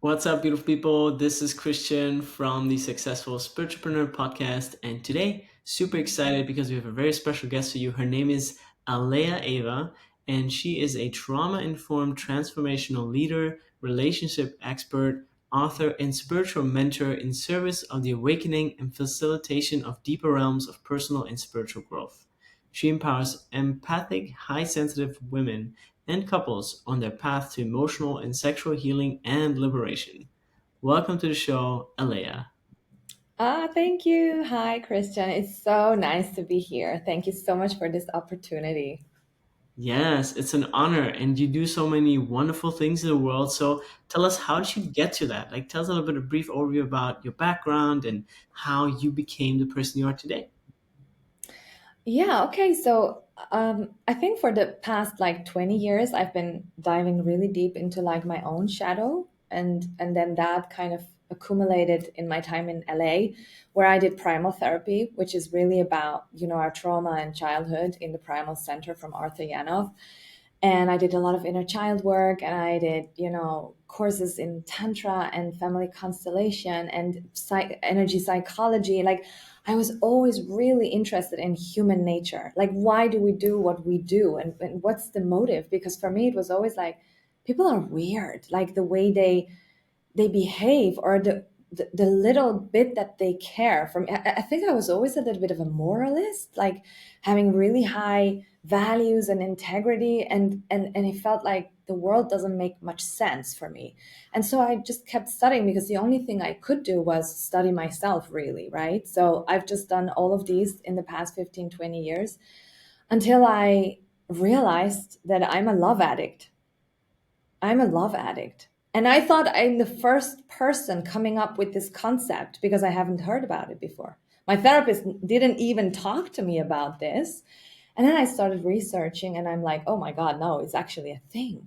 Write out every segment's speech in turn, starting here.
What's up, beautiful people? This is Christian from the Successful Spiritualpreneur podcast. And today, super excited because we have a very special guest for you. Her name is Aleah Ava, and she is a trauma informed transformational leader, relationship expert, author, and spiritual mentor in service of the awakening and facilitation of deeper realms of personal and spiritual growth. She empowers empathic, high sensitive women and couples on their path to emotional and sexual healing and liberation. Welcome to the show, Aleah. Thank you. Hi, Christian. It's so nice to be here. Thank you so much for this opportunity. Yes, it's an honor, and you do so many wonderful things in the world. So tell us, how did you get to that? Like, tell us a little bit of brief overview about your background and how you became the person you are today. Yeah, okay. I think for the past like 20 years, I've been diving really deep into like my own shadow, and then that kind of accumulated in my time in LA, where I did primal therapy, which is really about, our trauma and childhood in the primal center from Arthur Yanov. And I did a lot of inner child work, and I did, courses in Tantra and family constellation and energy psychology. Like, I was always really interested in human nature. Like, why do we do what we do? And what's the motive? Because for me, it was always like, people are weird, like the way they behave, or the little bit that they care from. I think I was always a little bit of a moralist, like having really high values and integrity, and it felt like the world doesn't make much sense for me. And so I just kept studying, because the only thing I could do was study myself, really, right? So I've just done all of these in the past 15, 20 years, until I realized that I'm a love addict. And I thought I'm the first person coming up with this concept, because I haven't heard about it before. My therapist didn't even talk to me about this. And then I started researching, and I'm like, oh my God, no, it's actually a thing.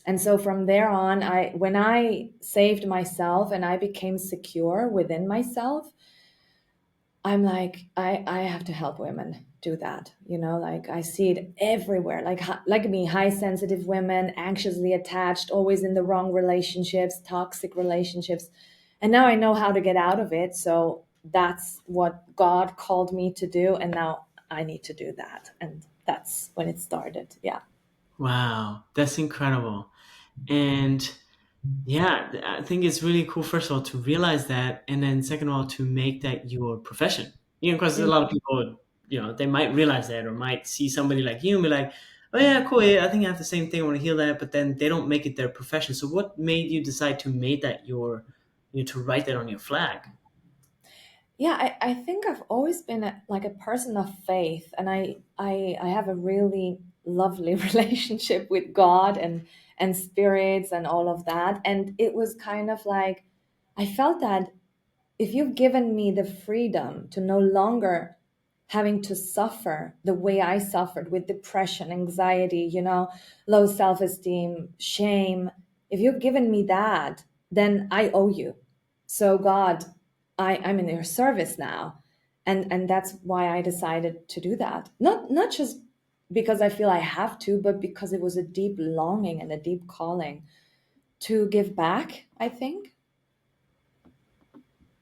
And so from there on, when I saved myself and I became secure within myself, I'm like, I have to help women do that. Like, I see it everywhere. Like me, high sensitive women, anxiously attached, always in the wrong relationships, toxic relationships. And now I know how to get out of it. So that's what God called me to do. And now I need to do that. And that's when it started. Yeah. Wow, that's incredible. And yeah, I think it's really cool, first of all, to realize that, and then second of all, to make that your profession. Because a lot of people, they might realize that or might see somebody like you and be like, oh, yeah, cool. Yeah, I think I have the same thing. I want to heal that. But then they don't make it their profession. So what made you decide to make that to write that on your flag? Yeah, I think I've always been like a person of faith, and I have a really lovely relationship with God and spirits and all of that. And it was kind of like, I felt that if you've given me the freedom to no longer having to suffer the way I suffered with depression, anxiety, low self-esteem, shame, if you've given me that, then I owe you. So God, I'm in your service now. And that's why I decided to do that. Not just because I feel I have to, but because it was a deep longing and a deep calling to give back, I think.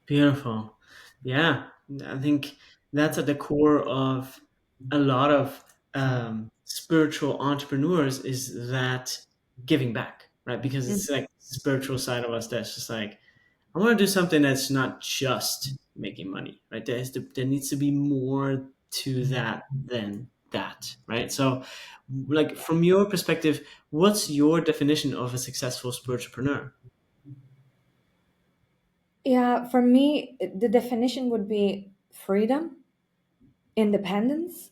Beautiful. Yeah, I think that's at the core of a lot of spiritual entrepreneurs, is that giving back, right? Because it's like spiritual side of us that's just like, I want to do something that's not just making money, right? There needs to be more to that than that, right? So, like from your perspective, what's your definition of a successful spiritualpreneur? Yeah, for me, the definition would be freedom, independence,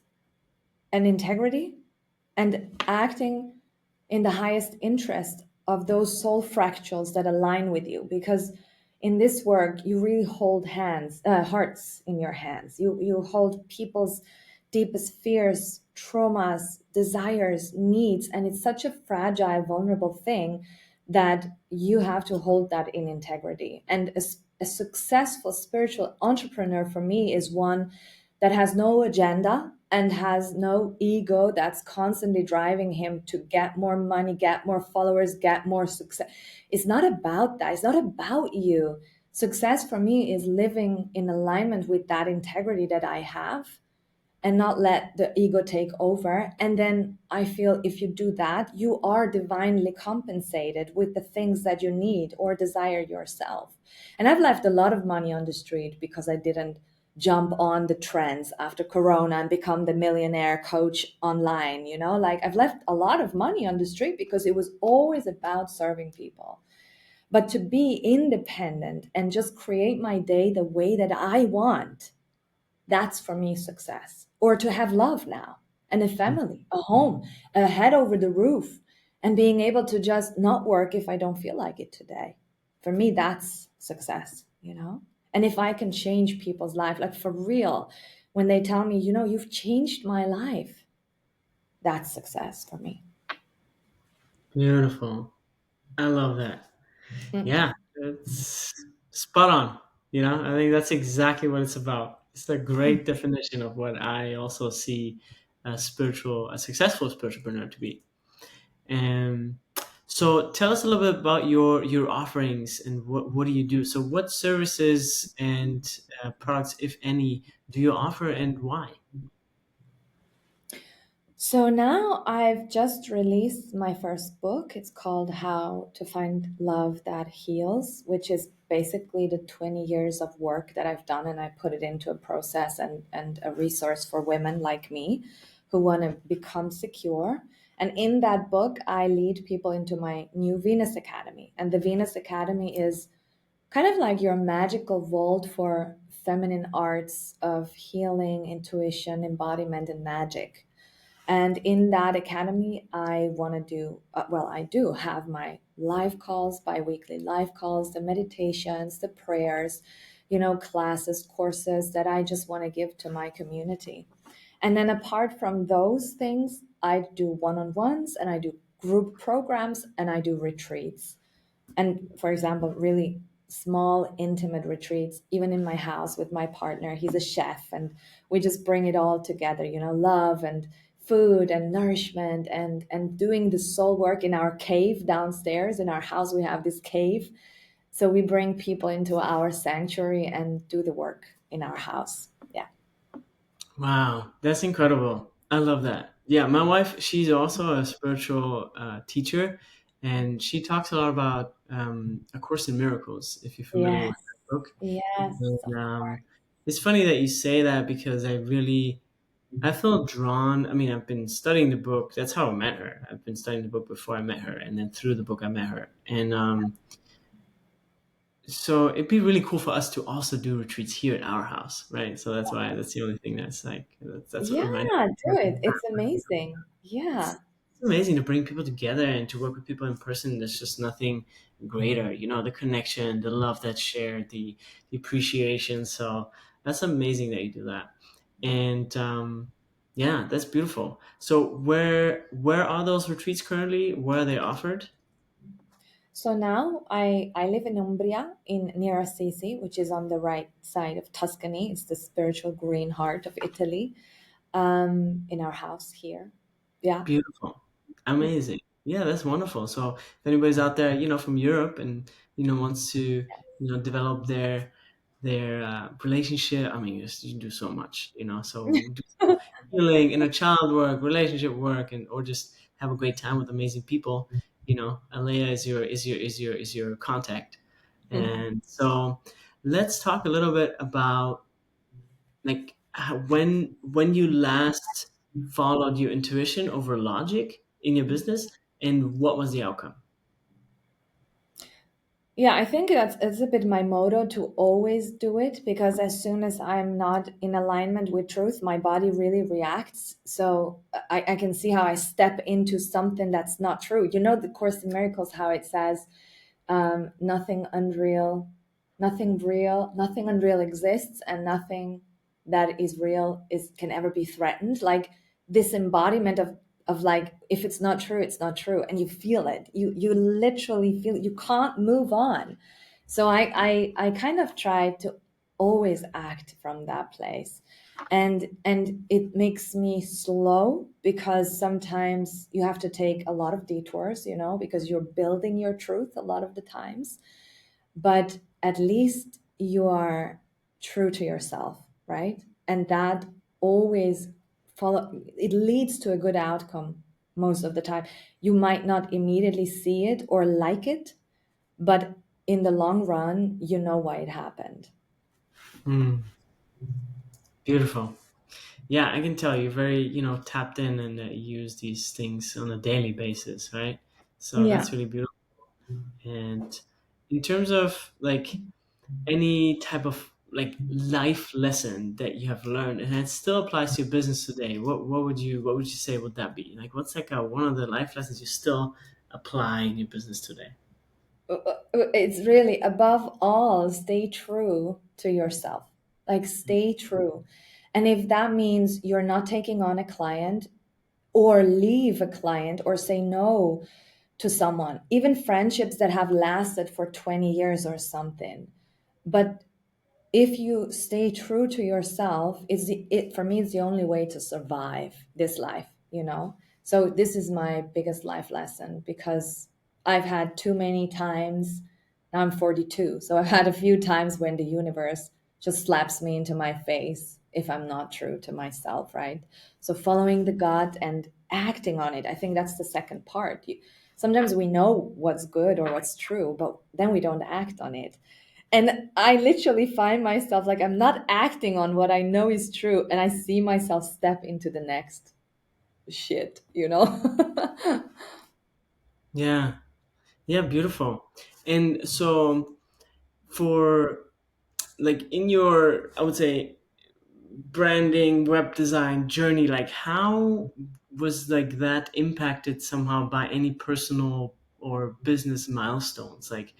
and integrity, and acting in the highest interest of those soul fractals that align with you. Because in this work, you really hold hearts in your hands. You hold people's deepest fears, traumas, desires, needs, and it's such a fragile, vulnerable thing that you have to hold that in integrity. And a successful spiritual entrepreneur for me is one that has no agenda and has no ego that's constantly driving him to get more money, get more followers, get more success. It's not about that. It's not about you. Success for me is living in alignment with that integrity that I have and not let the ego take over. And then I feel if you do that, you are divinely compensated with the things that you need or desire yourself. And I've left a lot of money on the street because I didn't jump on the trends after Corona and become the millionaire coach online. Like I've left a lot of money on the street because it was always about serving people. But to be independent and just create my day the way that I want, that's for me success. Or to have love now and a family, a home, a head over the roof, and being able to just not work if I don't feel like it today. For me, that's success. And if I can change people's life, like for real, when they tell me, you've changed my life, that's success for me. Beautiful. I love that. Mm. Yeah, it's spot on. I think that's exactly what it's about. It's a great definition of what I also see a successful spiritualpreneur to be. And so, tell us a little bit about your offerings and what do you do? So, what services and products, if any, do you offer, and why? So now I've just released my first book. It's called How to Find Love That Heals, which is basically the 20 years of work that I've done. And I put it into a process and a resource for women like me who want to become secure. And in that book, I lead people into my new Venus Academy. And the Venus Academy is kind of like your magical vault for feminine arts of healing, intuition, embodiment, and magic. And in that academy, I want to I do have my live calls, bi-weekly live calls, the meditations, the prayers, classes, courses that I just want to give to my community. And then apart from those things, I do one-on-ones and I do group programs and I do retreats. And for example, really small, intimate retreats, even in my house with my partner. He's a chef, and we just bring it all together, love and food and nourishment and doing the soul work in our cave downstairs. In our house, we have this cave. So we bring people into our sanctuary and do the work in our house. Yeah. Wow, that's incredible. I love that. Yeah, my wife, she's also a spiritual teacher, and she talks a lot about A Course in Miracles, if you're familiar with Yes. that book. Yes, And, of course. it's funny that you say that because I feel drawn. I mean, I've been studying the book. That's how I met her. I've been studying the book before I met her, and then through the book I met her. And so it'd be really cool for us to also do retreats here at our house, right? So that's the only thing that's like that's what Yeah, reminded do me. it. It's amazing. Yeah. It's amazing to bring people together and to work with people in person. There's just nothing greater, the connection, the love that's shared, the appreciation. So that's amazing that you do that. And yeah, that's beautiful. So where are those retreats currently? Where are they offered? So now I live in Umbria in near Assisi, which is on the right side of Tuscany. It's the spiritual green heart of Italy. In our house here. Yeah. Beautiful. Amazing. Yeah, that's wonderful. So if anybody's out there, from Europe and, wants to, develop their relationship, I mean, you can do so much, so do healing, inner child work, relationship work, and or just have a great time with amazing people, Aleah is your contact. And so let's talk a little bit about like when you last followed your intuition over logic in your business, and what was the outcome? Yeah, I think it's a bit my motto to always do it because as soon as I'm not in alignment with truth, my body really reacts. So I can see how I step into something that's not true. The Course in Miracles, how it says, nothing unreal, nothing unreal exists, and nothing that is real is can ever be threatened. Like this embodiment of like if it's not true, it's not true, and you feel it. You literally feel it. You can't move on. So I kind of try to always act from that place. And it makes me slow because sometimes you have to take a lot of detours, because you're building your truth a lot of the times, but at least you are true to yourself, right? And that always follow it leads to a good outcome most of the time. You might not immediately see it or like it, but in the long run, you know why it happened. Mm, beautiful. Yeah, I can tell you're very, tapped in and use these things on a daily basis, right? So Yeah. that's really beautiful. And in terms of like any type of like life lesson that you have learned and it still applies to your business today, what would you say would that be? Like what's like one of the life lessons you still apply in your business today? It's really above all, stay true to yourself. Like, stay true. And if that means you're not taking on a client or leave a client or say no to someone, even friendships that have lasted for 20 years or something. But if you stay true to yourself, it for me it's the only way to survive this life. So this is my biggest life lesson, because I've had too many times. Now I'm 42, so I've had a few times when the universe just slaps me into my face if I'm not true to myself, right? So following the gut and acting on it, I think that's the second part. Sometimes we know what's good or what's true, but then we don't act on it. And I literally find myself like I'm not acting on what I know is true, and I see myself step into the next shit. Yeah. Yeah, beautiful. And so for like in your, I would say, branding web design journey, like how was like that impacted somehow by any personal or business milestones? Like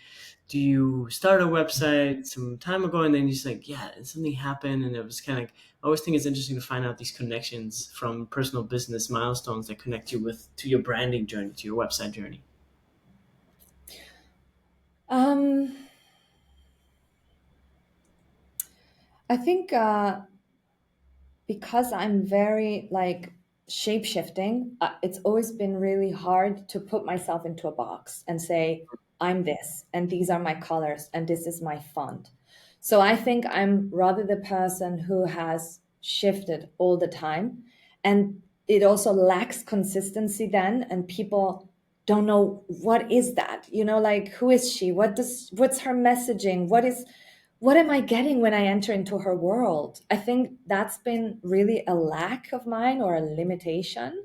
do you start a website some time ago and then you just like, yeah, and something happened and it was kind of like, I always think it's interesting to find out these connections from personal business milestones that connect you with to your branding journey, to your website journey. um, I think because I'm very like shape shifting, it's always been really hard to put myself into a box and say, I'm this, and these are my colors, and this is my font. So I think I'm rather the person who has shifted all the time. And it also lacks consistency then, and people don't know what is that, like, who is she? What's her messaging? What am I getting when I enter into her world? I think that's been really a lack of mine or a limitation,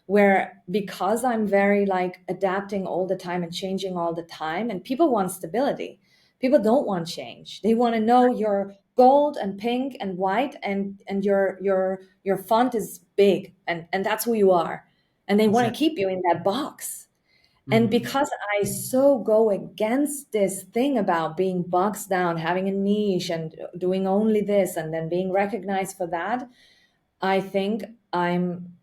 where because I'm very like adapting all the time and changing all the time, and people want stability. People don't want change. They want to know you're gold and pink and white, and your font is big, and that's who you are. And they want to Exactly. keep you in that box. And Hmm. because I so go against this thing about being boxed down, having a niche and doing only this and then being recognized for that, I think I'm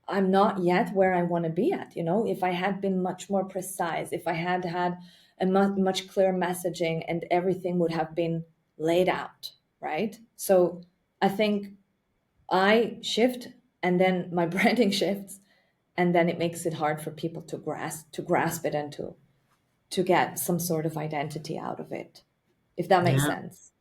not yet where I want to be at. If I had been much more precise, if I had had a much clearer messaging, and everything would have been laid out, right? So I think I shift, and then my branding shifts, and then it makes it hard for people to grasp it and to get some sort of identity out of it, if that makes Yeah. sense.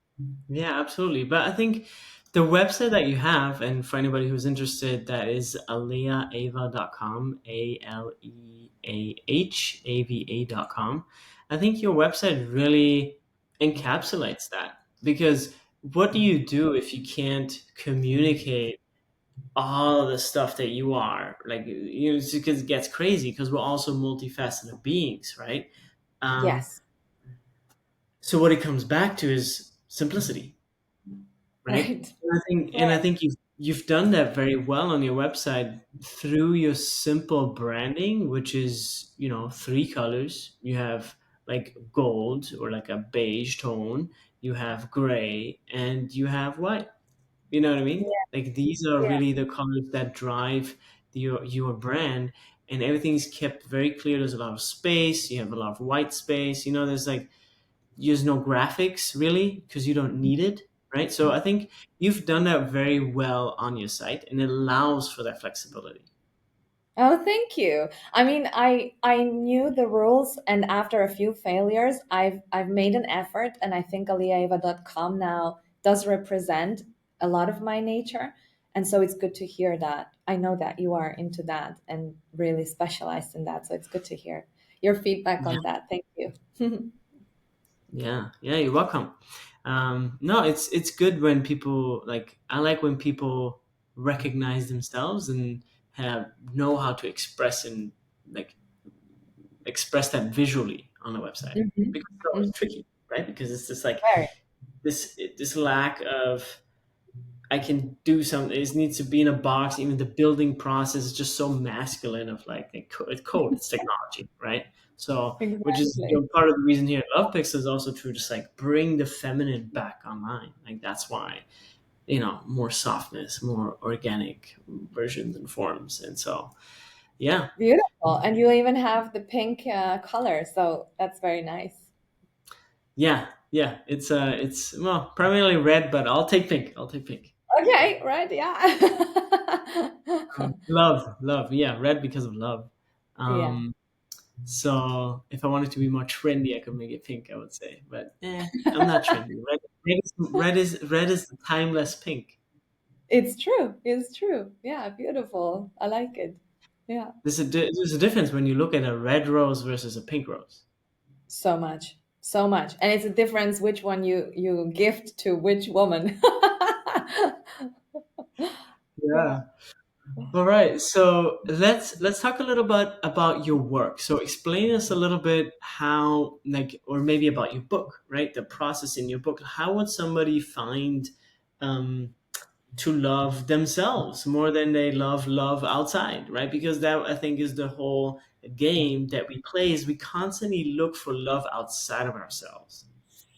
Yeah, absolutely. But I think the website that you have, and for anybody who's interested, that is aleahava.com, AleahAva.com. I think your website really encapsulates that because what do you do if you can't communicate all the stuff that you are? Like, it's because it gets crazy because we're also multifaceted beings, right? Um, Yes. so what it comes back to is simplicity, right? Right. Right. And I think you've done that very well on your website through your simple branding, which is, three colors. You have like gold or like a beige tone, you have gray, and you have white. You know what I mean? Yeah. Like these are Yeah. really the colors that drive your brand, and everything's kept very clear. There's a lot of space. You have a lot of white space. There's like there's no graphics really because you don't need it, right? So I think you've done that very well on your site, and it allows for that flexibility. Oh, thank you. I mean, I knew the rules, and after a few failures, I've made an effort, and I think aleahava.com now does represent a lot of my nature. And so it's good to hear that. I know that you are into that and really specialized in that. So it's good to hear your feedback Yeah, on that. Thank you. yeah, yeah. You're welcome. No, it's good when people like. I like when people recognize themselves and have know how to express and like express that visually on the website, Mhm. because it's always Mhm. tricky, right? Because it's just like Very. this lack of I can do something. It needs to be in a box. Even the building process is just so masculine of like it's code, it's technology, right? So, which is Exactly. part of the reason here at Love Pixel is also true. Just like bring the feminine back online. Like that's why more softness, more organic versions and forms, and so yeah, Beautiful. And you even have the pink color. So that's very nice. yeah, yeah. It's well primarily red, but I'll take pink. I'll take pink. Okay, right, yeah. Love, love, yeah, red because of love. Yeah, Um, So if I wanted to be more trendy, I could make it pink, I would say. But I'm not trendy. Red is the timeless pink. it's true. It's true. Yeah, beautiful. I like it. Yeah, There's a difference when you look at a red rose versus a pink rose. so much. So much. And it's a difference which one you gift to which woman. Yeah. Yeah. All right. So let's talk a little bit about your work. So explain us a little bit how like or maybe about your book, right? The process in your book. How would somebody find um to love themselves more than they love outside, right? Because that I think is the whole game that we play is we constantly look for love outside of ourselves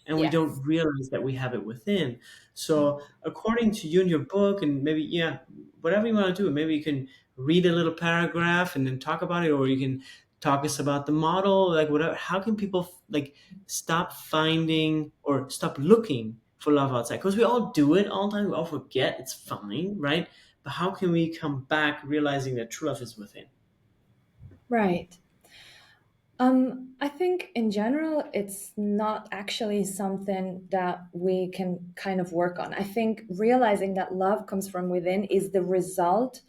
and we Yes. don't realize that we have it within. So according to you in your book, and maybe yeah, whatever you want to do, maybe you can read a little paragraph and then talk about it, or you can talk us about the model, like whatever. How can people like stop finding or stop looking for love outside? Because we all do it all the time. We all forget. It's fine, right? But how can we come back realizing that true love is within? Right. I think in general, it's not actually something that we can kind of work on. I think realizing that love comes from within is the result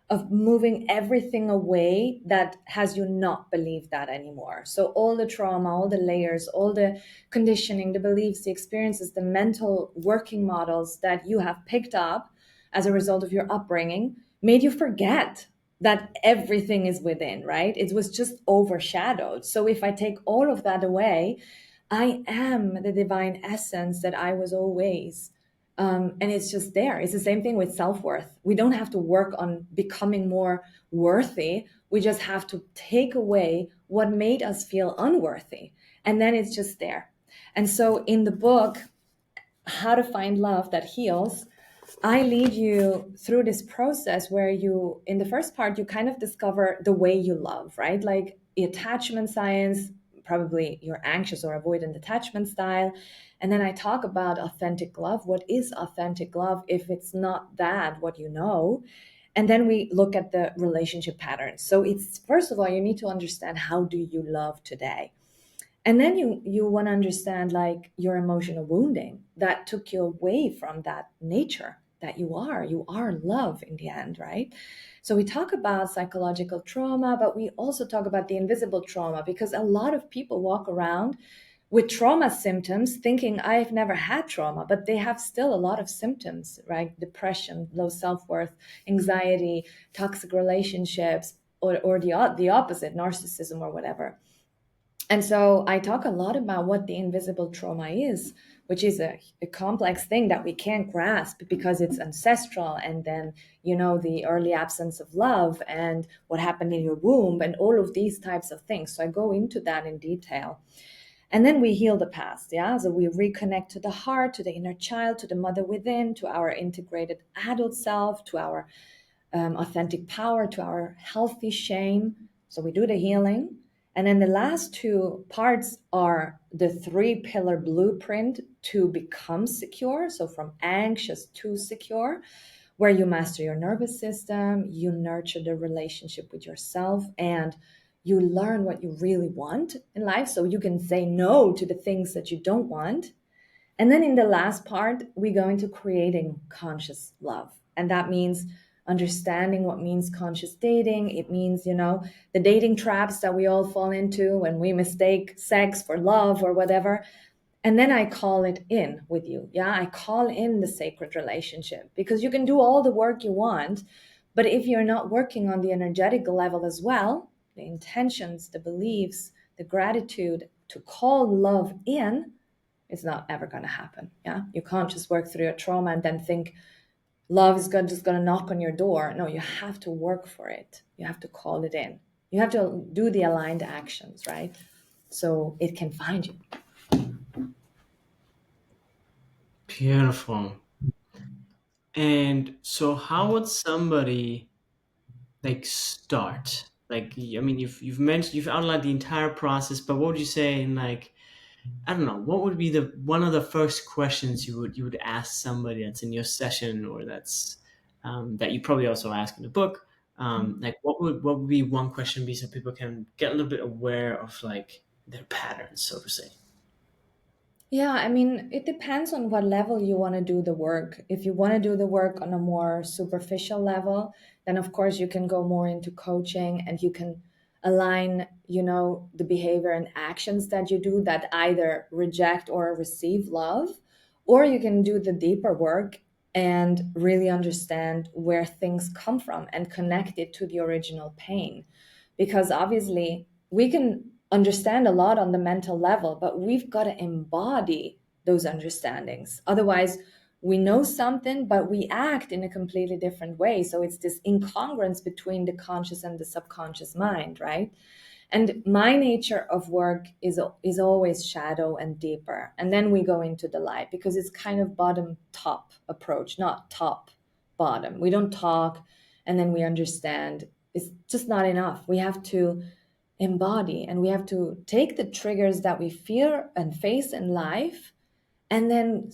of moving everything away that has you not believe that anymore. So, all the trauma, all the layers, all the conditioning, the beliefs, the experiences, the mental working models that you have picked up as a result of your upbringing made you forget that everything is within, right? It was just overshadowed. So if I take all of that away, I am the divine essence that I was always. And it's just there. It's the same thing with self worth. We don't have to work on becoming more worthy. We just have to take away what made us feel unworthy. And then it's just there. And so in the book, How to Find Love That Heals, I lead you through this process where you, in the first part, you kind of discover the way you love, right? Like attachment science, probably your anxious or avoidant attachment style. And then I talk about authentic love. What is authentic love if it's not that, what you know? And then we look at the relationship patterns. So it's first of all, you need to understand how do you love today? And then you want to understand like your emotional wounding that took you away from that nature that you are love in the end, right? So we talk about psychological trauma, but we also talk about the invisible trauma because a lot of people walk around with trauma symptoms thinking I've never had trauma, but they have still a lot of symptoms, right? Depression, low self-worth, anxiety, toxic relationships, or the opposite, narcissism or whatever. And so I talk a lot about what the invisible trauma is, which is a complex thing that we can't grasp because it's ancestral. And then, the early absence of love and what happened in your womb and all of these types of things. So I go into that in detail. And then we heal the past. Yeah. So we reconnect to the heart, to the inner child, to the mother within, to our integrated adult self, to our authentic power, to our healthy shame. So we do the healing. And then the last two parts are the three pillar blueprint to become secure. So from anxious to secure, where you master your nervous system, you nurture the relationship with yourself, and you learn what you really want in life so you can say no to the things that you don't want. And then in the last part, we go into creating conscious love. And that means understanding what means conscious dating. It means, the dating traps that we all fall into when we mistake sex for love or whatever. And then I call it in with you. Yeah, I call in the sacred relationship because you can do all the work you want. But if you're not working on the energetic level as well, the intentions, the beliefs, the gratitude to call love in, it's not ever going to happen. Yeah, you can't just work through your trauma and then think love is just going to knock on your door. No, you have to work for it. You have to call it in. You have to do the aligned actions, right? So it can find you. Beautiful. And so, how would somebody like start? Like, I mean, you've mentioned, you've outlined the entire process, but what would you say in like, I don't know, what would be the one of the first questions you would ask somebody that's in your session, or that's that you probably also ask in the book? Like, what would be one question be so people can get a little bit aware of like their patterns, so to say. Yeah, I mean, it depends on what level you want to do the work. If you want to do the work on a more superficial level, then of course you can go more into coaching and you can align, the behavior and actions that you do that either reject or receive love, or you can do the deeper work and really understand where things come from and connect it to the original pain. Because obviously, we can understand a lot on the mental level, but we've got to embody those understandings. Otherwise, we know something, but we act in a completely different way. So it's this incongruence between the conscious and the subconscious mind, right? And my nature of work is always shadow and deeper. And then we go into the light because it's kind of bottom top approach, not top bottom. We don't talk and then we understand. It's just not enough. We have to embody and we have to take the triggers that we fear and face in life and then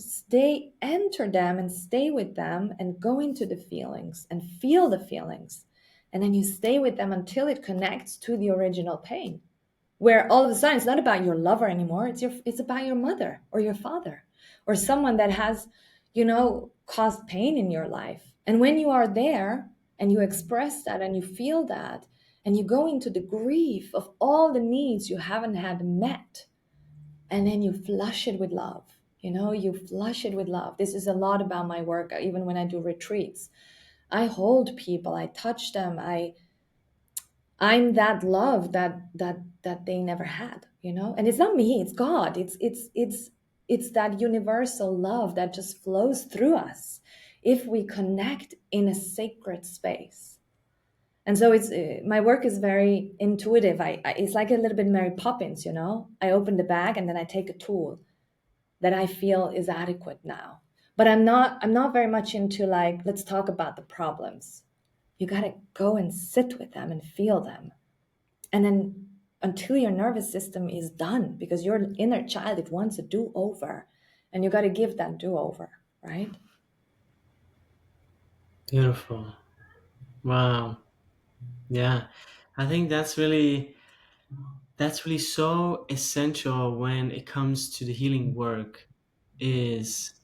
enter them and stay with them and go into the feelings and feel the feelings. And then you stay with them until it connects to the original pain, where all of a sudden it's not about your lover anymore. It's about your mother or your father or someone that has, caused pain in your life. And when you are there and you express that and you feel that and you go into the grief of all the needs you haven't had met, and then you flush it with love. You flush it with love. This is a lot about my work, even when I do retreats. I hold people, I touch them, I'm that love that they never had, and it's not me, it's God. It's that universal love that just flows through us if we connect in a sacred space. And so it's my work is very intuitive. It's like a little bit Mary Poppins. I open the bag and then I take a tool that I feel is adequate now. But I'm not very much into like, let's talk about the problems. You got to go and sit with them and feel them. And then until your nervous system is done, because your inner child, it wants a do-over, and you got to give that do-over, right? Beautiful. Wow. Yeah. I think that's really so essential when it comes to the healing work, is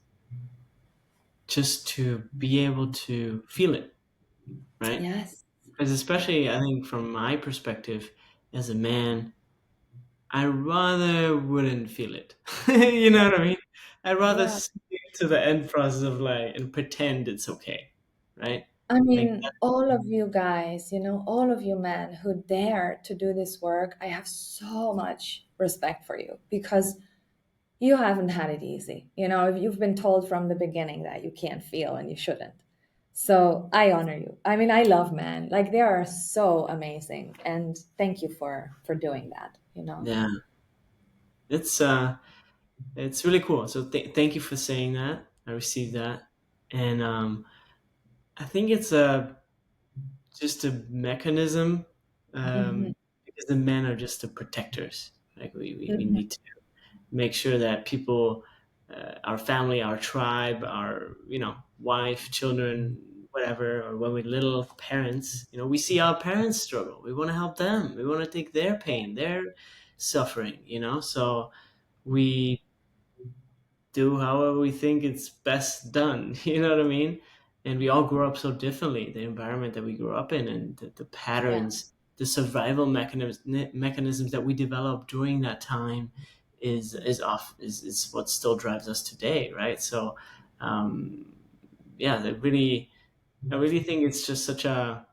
just to be able to feel it, right? Yes. Because Yeah. especially I think from my perspective as a man, I rather wouldn't feel it. You know what I mean? I'd rather Yeah. stick to the end process of like and pretend it's okay, right? I Like mean, all of you guys, all of you men who dare to do this work, I have so much respect for you because you haven't had it easy. If you've been told from the beginning that you can't feel and you shouldn't. So I honor you. I mean, I love men. Like they are so amazing. And thank you for doing that. yeah, it's uh it's really cool. So thank you for saying that. I received that, and I think it's a just a mechanism, Hmm. um, because the men are just the protectors. Like we Mhm. need to make sure that people, our family, our tribe, our wife, children, whatever, or when we're little parents, we see our parents struggle. We want to help them. We want to take their pain, their suffering. So we do however we think it's best done. You know what I mean? And we all grow up so differently. The environment that we grew up in, and the Yeah. patterns, the survival mechanisms that we develop during that time is what still drives us today, right? So, um, yeah, I really think it's just such a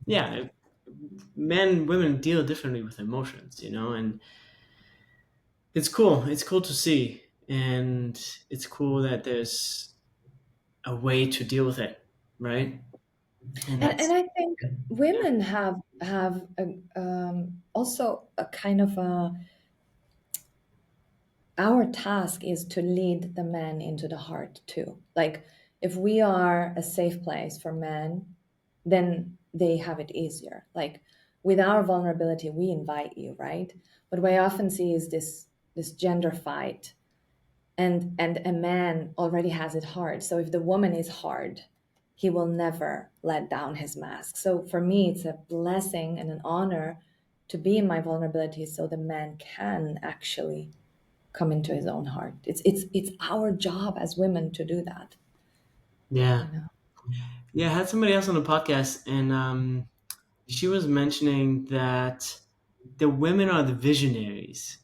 yeah. Men, women deal differently with emotions, and it's cool. It's cool to see, and it's cool that there's a way to deal with it, right? And And that's I think yeah, women have also a kind of a, our task is to lead the men into the heart too. Like if we are a safe place for men, then they have it easier. Like with our vulnerability, we invite you, right? But what I often see is this gender fight, and a man already has it hard. So if the woman is hard, he will never let down his mask. So for me, it's a blessing and an honor to be in my vulnerability so the man can actually come into his own heart. It's our job as women to do that, yeah, you know. yeah. I had somebody else on the podcast, and she was mentioning that the women are the visionaries,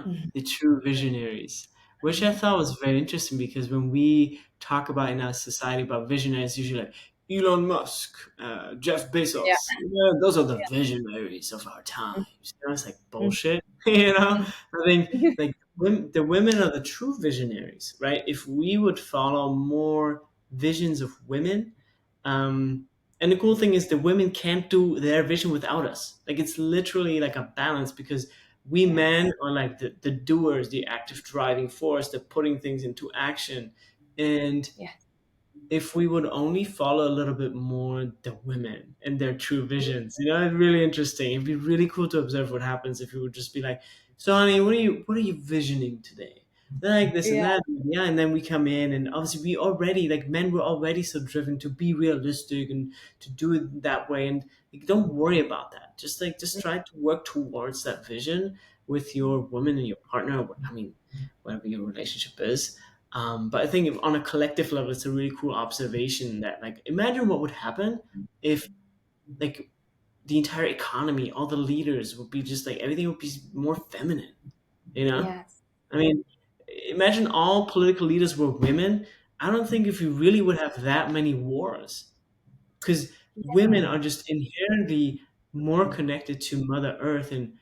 Mhm. the true visionaries, which I thought was very interesting because when we talk about in our society about visionaries, usually like Elon Musk, Jeff Yeah. Bezos, those are the visionaries of our times. It's like Mhm. bullshit, I think like the women are the true visionaries, right? If we would follow more visions of women, and the cool thing is the women can't do their vision without us. Like it's literally like a balance because we men Yes. are like the doers, the active driving force, the putting things into action. And Yes. if we would only follow a little bit more the women and their true visions, it's really interesting. It'd be really cool to observe what happens if you would just be like, so honey, what are you visioning today? They're like this and Yeah. that, yeah, and then we come in and obviously we already like men were already so driven to be realistic and to do it that way. And like, don't worry about that. Just try to work towards that vision with your woman and your partner. I mean, whatever your relationship is, but I think on a collective level, it's a really cool observation that, like, imagine what would happen if, like, the entire economy, all the leaders would be just like everything would be more feminine. You know, Yes. I mean, imagine all political leaders were women. I don't think if you really would have that many wars because women Yeah. are just inherently more connected to Mother Earth. And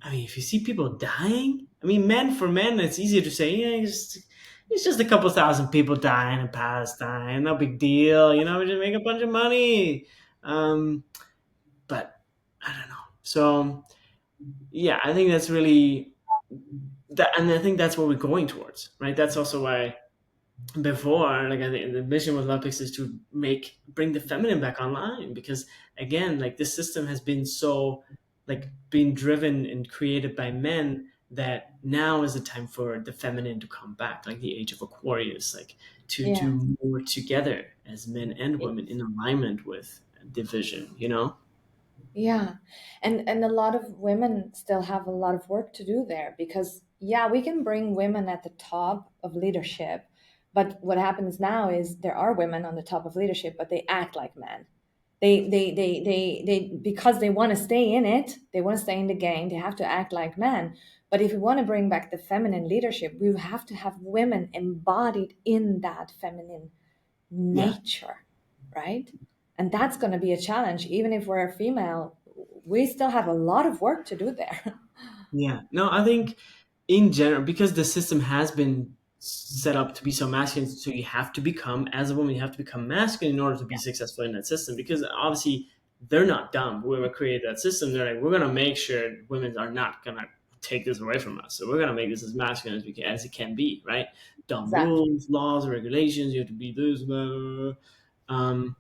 I mean, if you see people dying, I mean, men for men, it's easier to say, yeah, it's just a couple thousand people dying in Palestine, no big deal, we just make a bunch of money. Um, but I don't know. So yeah, I think that's really that, and I think that's what we're going towards, right? That's also why before, like I think the mission with Olympics is to bring the feminine back online because again, like this system has been so like being driven and created by men that now is the time for the feminine to come back, like the age of Aquarius, like to Yeah. do more together as men and women in Yes. alignment with division. Yeah. And a lot of women still have a lot of work to do there because yeah, we can bring women at the top of leadership, but what happens now is there are women on the top of leadership, but they act like men. They because they want to stay in it, they want to stay in the game, they have to act like men. But if we want to bring back the feminine leadership, we have to have women embodied in that feminine Yeah. nature, right? And that's going to be a challenge. Even if we're a female, we still have a lot of work to do there. Yeah. No, I think in general, because the system has been set up to be so masculine, so you have to become, as a woman, you have to become masculine in order to be successful in that system. Because obviously, they're not dumb. Whoever created that system, they're like, we're gonna make sure women are not gonna take this away from us. So we're gonna make this as masculine as we can, as it can be, right? Dumb Exactly. rules, laws, regulations. You have to be this. Blah, blah, blah.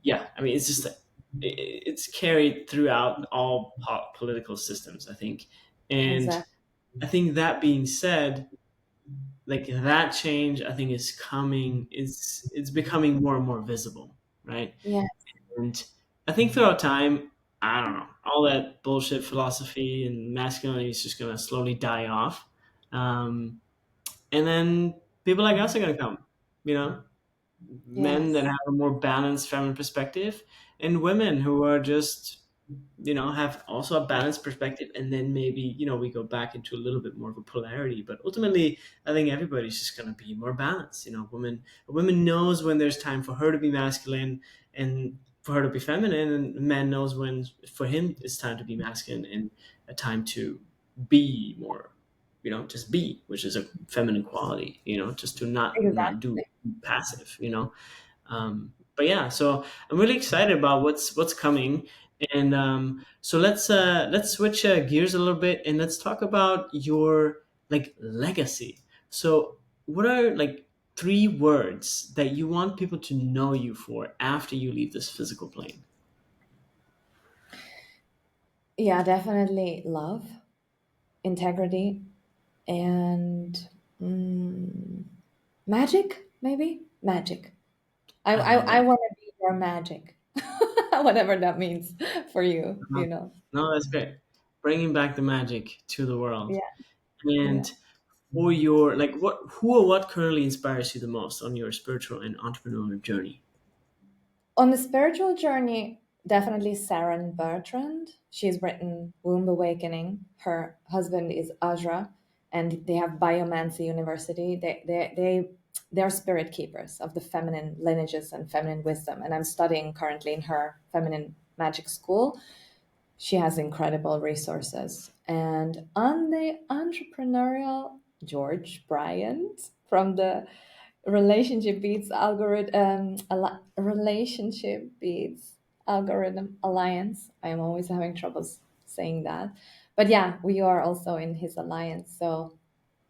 Yeah. I mean, it's just that. it's carried throughout all political systems, I think. And Exactly. I think that being said, like that change, I think is coming. Is It's becoming more and more visible, right? Yeah, And I think throughout time, I don't know, all that bullshit philosophy and masculinity is just gonna slowly die off. And then people like us are gonna come, you know, men that yes, have a more balanced feminine perspective, and women who are just, have also a balanced perspective. And then maybe, we go back into a little bit more of a polarity. But ultimately, I think everybody's just going to be more balanced. A woman knows when there's time for her to be masculine and for her to be feminine, and a man knows when for him it's time to be masculine and a time to be more, just be, which is a feminine quality, just to not do exactly. passive, but yeah, so I'm really excited about what's coming. And so let's switch gears a little bit, and let's talk about your like legacy. So what are like three words that you want people to know you for after you leave this physical plane? Yeah, definitely love, integrity, and mm, magic, maybe magic. I I I, love I that. want to be your magic, whatever that means for you. No, no, that's great. Bringing back the magic to the world. Yeah, yeah. And for your like, who or what currently inspires you the most on your spiritual and entrepreneurial journey? On the spiritual journey, definitely Saren Bertrand. She's written Womb Awakening. Her husband is Ajra, and they have Biomancy University. They're spirit keepers of the feminine lineages and feminine wisdom. And I'm studying currently in her feminine magic school. She has incredible resources. And on the entrepreneurial, George Bryant from the Relationship Beats algorithm, Relationship Beats algorithm alliance. I am always having troubles saying that, but yeah, we are also in his alliance. So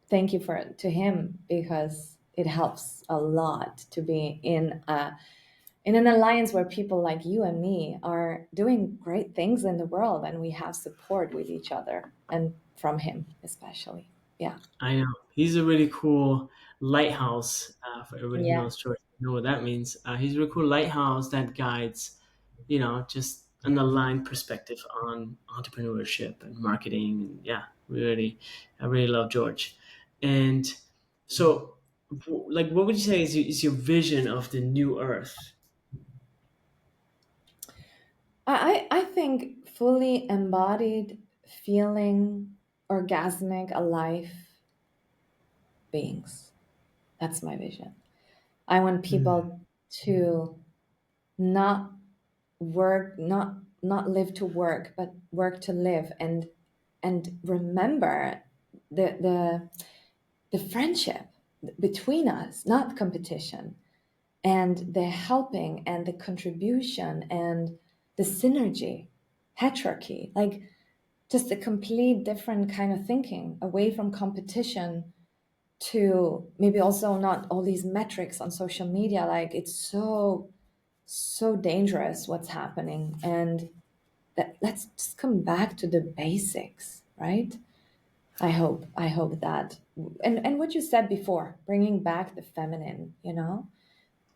thank you for to him because it helps a lot to be in an alliance where people like you and me are doing great things in the world and we have support with each other and from him especially. Yeah. I know he's a really cool lighthouse. For everybody who Yeah. knows George, you know what that means. He's a really cool lighthouse that guides, just an aligned perspective on entrepreneurship and marketing. And yeah, I really love George. And so, like, what would you say is your vision of the new Earth? I think fully embodied, feeling orgasmic, alive beings. That's my vision. I want Mm, people to not not live to work, but work to live, and remember the the friendship between us, not competition, and the helping and the contribution and the synergy, heterarchy, like just a complete different kind of thinking away from competition to maybe also not all these metrics on social media. Like it's so dangerous what's happening, and that let's just come back to the basics, right? I hope that, and what you said before, bringing back the feminine,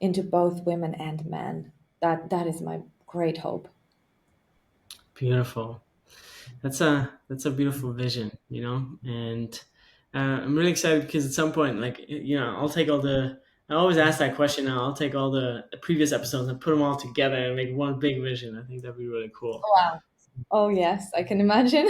into both women and men. That is my great hope. beautiful. That's a beautiful vision, and I'm really excited because at some point, like, I'll take all the. I always ask that question. Now I'll take all the previous episodes and put them all together and make one big vision. I think that'd be really cool. Wow. Oh yes, I can imagine.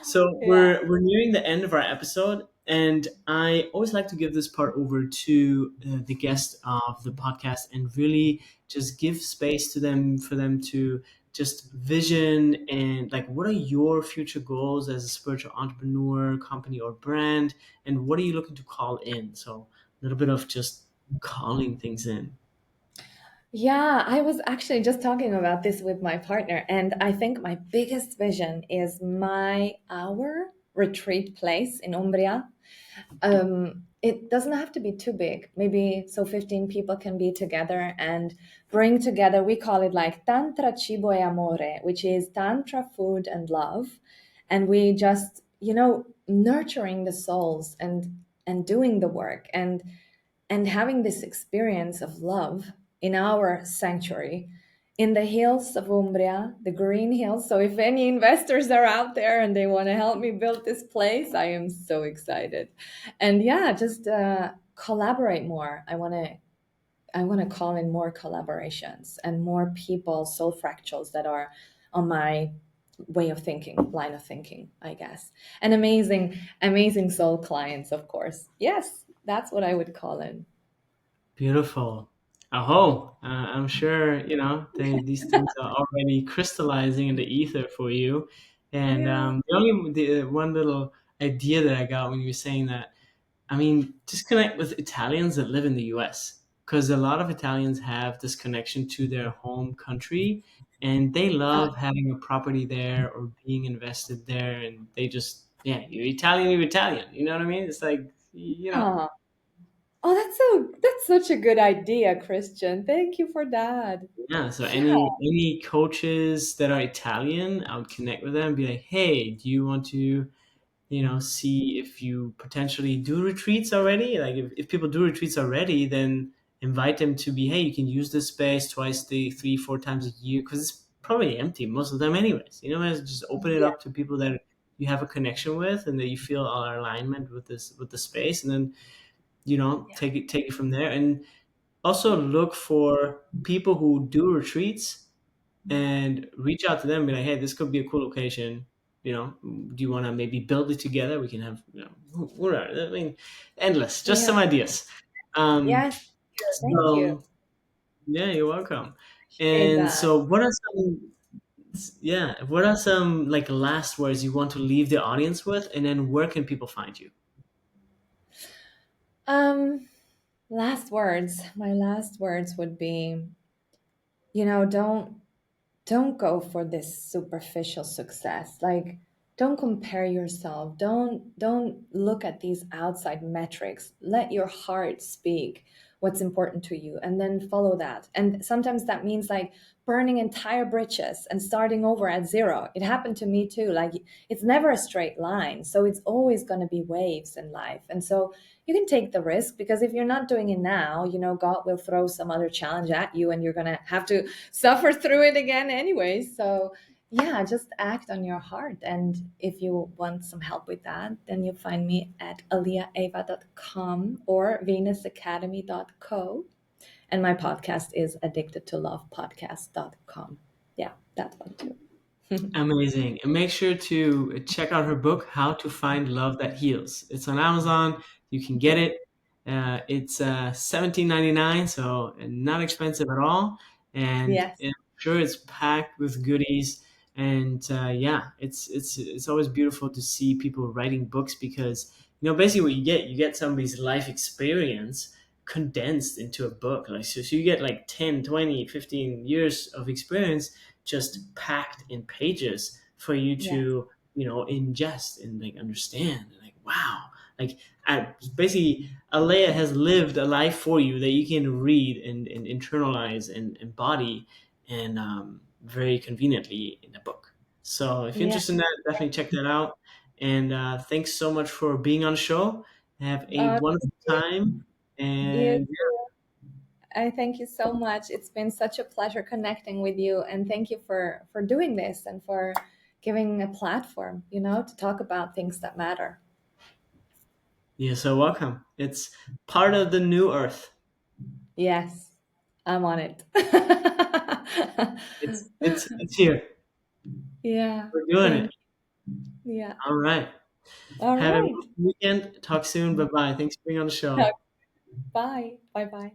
So Yeah. we're nearing the end of our episode, and I always like to give this part over to the guest of the podcast and really just give space to them for them to just vision and like what are your future goals as a spiritual entrepreneur, company, or brand, and what are you looking to call in? So a little bit of just calling things in. Yeah, I was actually just talking about this with my partner, and I think my biggest vision is my hour. retreat place in Umbria. It doesn't have to be too big. Maybe so 15 people can be together and bring together, we call it like Tantra, Cibo e Amore, which is Tantra, food, and love. And we just, nurturing the souls and doing the work and having this experience of love in our sanctuary in the hills of Umbria, the green hills. So if any investors are out there and they want to help me build this place, I am so excited. And yeah, just collaborate more. I want to call in more collaborations and more people, soul fractals that are on my way of thinking, line of thinking, I guess. And amazing soul clients, of course. Yes, that's what I would call in. Beautiful. Oh, I'm sure these things are already crystallizing in the ether for you. And Yeah. the one little idea that I got when you were saying that, I mean, just connect with Italians that live in the U.S. because a lot of Italians have this connection to their home country, and they Uh, love having a property there or being invested there, and they just, yeah, you're Italian, you're Italian. You know what I mean? It's like, yeah. Oh, that's such a good idea, Christian. Thank you for that. Yeah, so Yeah. any coaches that are Italian, I would connect with them and be like, "Hey, do you want to, see if you potentially do retreats already? Like if people do retreats already, then invite them to be, hey, you can use this space twice the 3, 4 times a year because it's probably empty most of the time anyways. Just open it Yeah. up to people that you have a connection with and that you feel are alignment with the space, and then Yeah. take it from there. And also look for people who do retreats and reach out to them and be like, hey, this could be a cool location. Do you want to maybe build it together? We can have, whatever. I mean, endless, just Yeah. some ideas. Um, Yes. Thank you. so, yeah, you're welcome. Appreciate And that. so, what are some like last words you want to leave the audience with? And then where can people find you? Um, Last words. My last words would be, don't go for this superficial success. Like, don't compare yourself. Don't look at these outside metrics. Let your heart speak what's important to you and then follow that. And sometimes that means like burning entire bridges and starting over at zero. It happened to me too. Like, it's never a straight line, so it's always going to be waves in life. And so you can take the risk, because if you're not doing it now, God will throw some other challenge at you and you're going to have to suffer through it again anyway. So yeah, just act on your heart. And if you want some help with that, then you find me at aleahava.com or venusacademy.co. And my podcast is addictedtolovepodcast.com. Yeah, that one too. Amazing. And make sure to check out her book, How to Find Love That Heals. It's on Amazon. You can get it. It's 17.99, so not expensive at all. And Yes. I'm sure it's packed with goodies. And yeah, it's always beautiful to see people writing books because basically what you get somebody's life experience condensed into a book. Like so you get like 10, 20, 15 years of experience just packed in pages for you Yes. to ingest and like understand. Like wow, like basically Alea has lived a life for you that you can read and internalize and embody and very conveniently in a book. So if you're Yeah. interested in that, definitely check that out. And thanks so much for being on the show. Have a Uh, wonderful time. you And I thank you so much. It's been such a pleasure connecting with you, and thank you for doing this and for giving a platform, to talk about things that matter. you're so welcome. It's part of the new earth. Yes, I'm on it. It's here. Yeah, We're doing it. thank you. Yeah. All right. All Have a right. wonderful weekend. Talk soon. Bye bye. Thanks for being on the show. Bye. Bye bye.